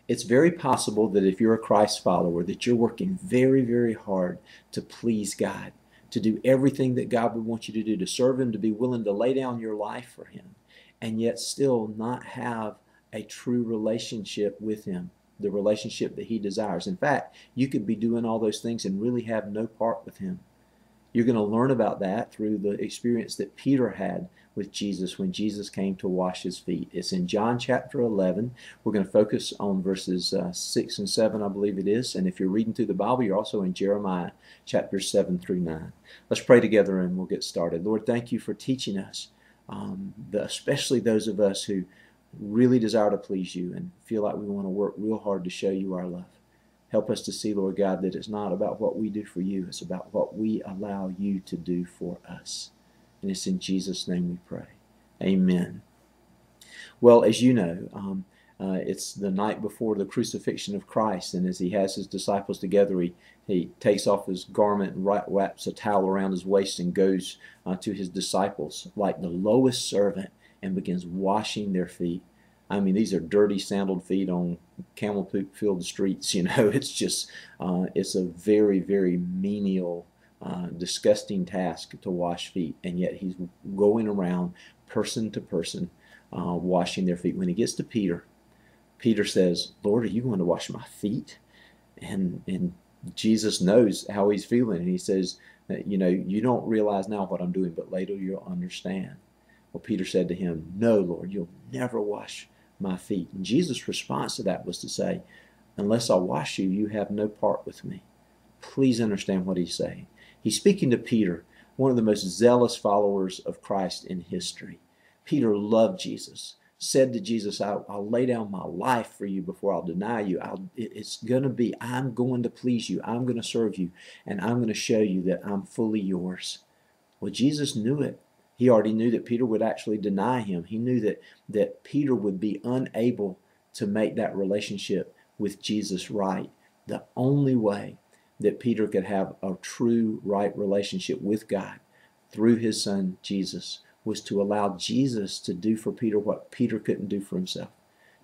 It's very possible that if you're a Christ follower, that you're working very, very hard to please God, to do everything that God would want you to do, to serve Him, to be willing to lay down your life for Him, and yet still not have a true relationship with Him, the relationship that He desires. In fact, you could be doing all those things and really have no part with Him. You're going to learn about that through the experience that Peter had with Jesus when Jesus came to wash his feet. It's in John chapter 11. We're going to focus on verses 6 and 7, I believe it is. And if you're reading through the Bible, you're also in Jeremiah chapters 7 through 9. Let's pray together and we'll get started. Lord, thank you for teaching us, especially those of us who really desire to please you and feel like we want to work real hard to show you our love. Help us to see, Lord God, that it's not about what we do for you. It's about what we allow you to do for us. And it's in Jesus' name we pray. Amen. Well, as you know, it's the night before the crucifixion of Christ. And as he has his disciples together, he takes off his garment and wraps a towel around his waist and goes to his disciples like the lowest servant and begins washing their feet. I mean, these are dirty, sandaled feet on camel poop filled streets. You know, it's just, it's a very, very menial, disgusting task to wash feet. And yet he's going around person to person, washing their feet. When he gets to Peter, Peter says, Lord, are you going to wash my feet? And Jesus knows how he's feeling. And he says, you know, you don't realize now what I'm doing, but later you'll understand. Well, Peter said to him, no, Lord, you'll never wash my feet. And Jesus' response to that was to say, unless I wash you, you have no part with me. Please understand what he's saying. He's speaking to Peter, one of the most zealous followers of Christ in history. Peter loved Jesus, said to Jesus, I'll lay down my life for you before I'll deny you. It's going to be, I'm going to please you. I'm going to serve you. And I'm going to show you that I'm fully yours. Well, Jesus knew it. He already knew that Peter would actually deny him. He knew that Peter would be unable to make that relationship with Jesus right. The only way that Peter could have a true right relationship with God through his son Jesus was to allow Jesus to do for Peter what Peter couldn't do for himself,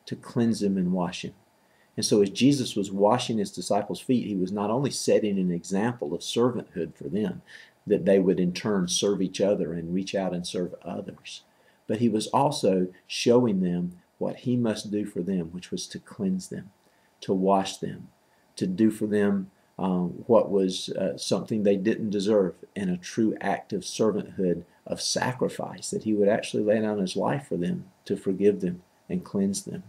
to cleanse him and wash him. And so as Jesus was washing his disciples' feet, he was not only setting an example of servanthood for them, that they would in turn serve each other and reach out and serve others, but he was also showing them what he must do for them, which was to cleanse them, to wash them, to do for them what was something they didn't deserve, and a true act of servanthood, of sacrifice, that he would actually lay down his life for them to forgive them and cleanse them.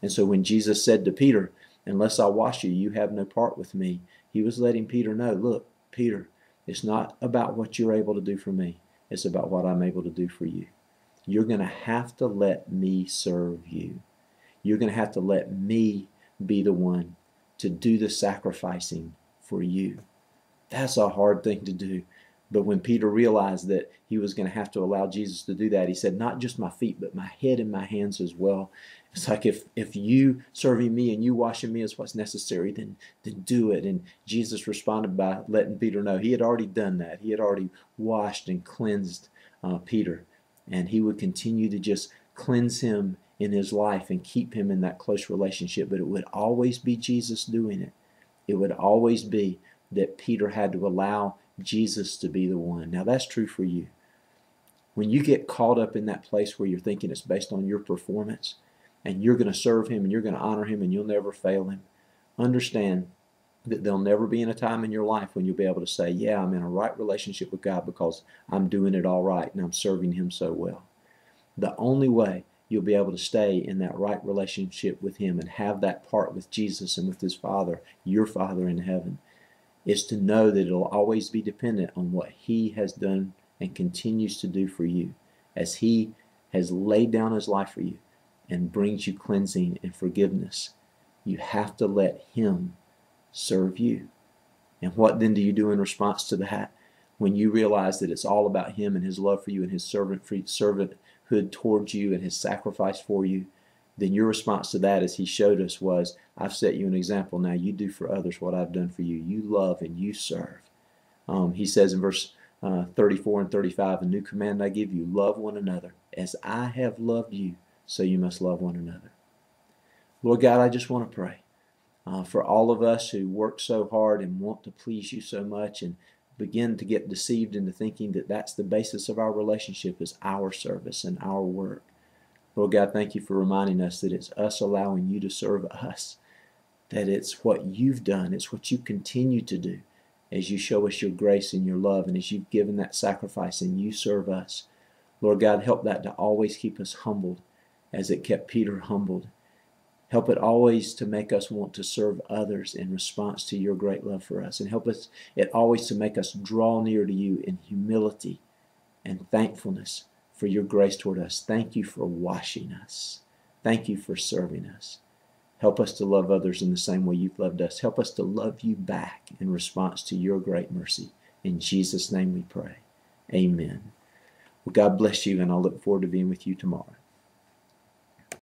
And so when Jesus said to Peter, unless I wash you, you have no part with me, he was letting Peter know, look, Peter, it's not about what you're able to do for me. It's about what I'm able to do for you. You're going to have to let me serve you. You're going to have to let me be the one to do the sacrificing for you. That's a hard thing to do. But when Peter realized that he was going to have to allow Jesus to do that, he said, not just my feet, but my head and my hands as well. It's like if you serving me and you washing me is what's necessary, then do it. And Jesus responded by letting Peter know he had already done that. He had already washed and cleansed Peter. And he would continue to just cleanse him in his life and keep him in that close relationship. But it would always be Jesus doing it. It would always be that Peter had to allow Jesus to be the one. Now that's true for you. When you get caught up in that place where you're thinking it's based on your performance and you're going to serve him and you're going to honor him and you'll never fail him, understand that there'll never be in a time in your life when you'll be able to say, yeah, I'm in a right relationship with God because I'm doing it all right and I'm serving him so well. The only way you'll be able to stay in that right relationship with him and have that part with Jesus and with his Father, your Father in heaven, is to know that it'll always be dependent on what he has done and continues to do for you as he has laid down his life for you and brings you cleansing and forgiveness. You have to let him serve you. And what then do you do in response to that? When you realize that it's all about him and his love for you and his servanthood towards you and his sacrifice for you, then your response to that, as he showed us, was, I've set you an example. Now you do for others what I've done for you. You love and you serve. He says in verse 34 and 35, a new command I give you, love one another. As I have loved you, so you must love one another. Lord God, I just want to pray for all of us who work so hard and want to please you so much and begin to get deceived into thinking that that's the basis of our relationship is our service and our work. Lord God, thank you for reminding us that it's us allowing you to serve us, that it's what you've done, it's what you continue to do as you show us your grace and your love and as you've given that sacrifice and you serve us. Lord God, help that to always keep us humbled as it kept Peter humbled. Help it always to make us want to serve others in response to your great love for us. And help it always to make us draw near to you in humility and thankfulness for your grace toward us. Thank you for washing us. Thank you for serving us. Help us to love others in the same way you've loved us. Help us to love you back in response to your great mercy. In Jesus' name we pray. Amen. Well, God bless you, and I'll look forward to being with you tomorrow.